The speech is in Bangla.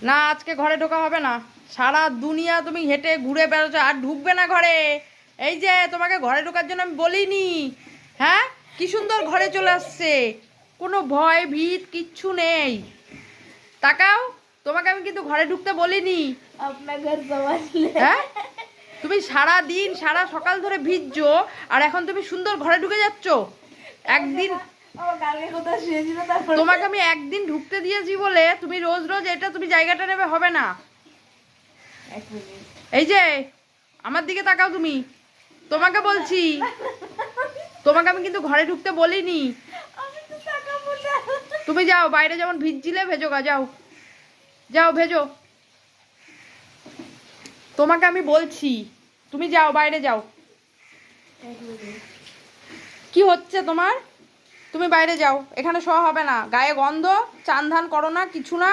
না, আজকে ঘরে ঢোকা হবে না। সারা দুনিয়া তুমি হেঁটে ঘুরে বেড়াচ্ছ, আর ঢুকবে না ঘরে। এই যে তোমাকে ঘরে ঢোকার জন্য আমি বলিনি। হ্যাঁ, কি সুন্দর ঘরে চলে আসছে, কোনো ভয় ভীত কিচ্ছু নেই। তাকাও, তোমাকে আমি কিন্তু ঘরে ঢুকতে বলিনি। আপনার ঘর সমাজলে হ্যাঁ, তুমি সারা দিন সারা সকাল ধরে ভিজছো, আর এখন তুমি সুন্দর ঘরে ঢুকে যাচ্ছ। একদিন আমার কালকে কোথাও শুয়েছিল তারপর তোমাকে আমি একদিন ঢুকতে দিয়েছি বলে তুমি রোজ রোজ এটা তুমি জায়গাটা নেবে, হবে না। এক মিনিট। এই যে আমার দিকে তাকাও তুমি, তোমাকে বলছি। তোমাকে আমি কিন্তু ঘরে ঢুকতে বলিনি। আমি তো তাকাবো না। তুমি যাও, বাইরে যেমন ভিজছিলে ভেজো গা, যাও যাও ভেজো। তোমাকে আমি বলছি, তুমি যাও বাইরে যাও। এক মিনিট। কি হচ্ছে তোমার? তুমি বাইরে যাও, এখানে শোয়া হবে না। গায়ে গন্ধ, চান ধান করো না, কিছু না।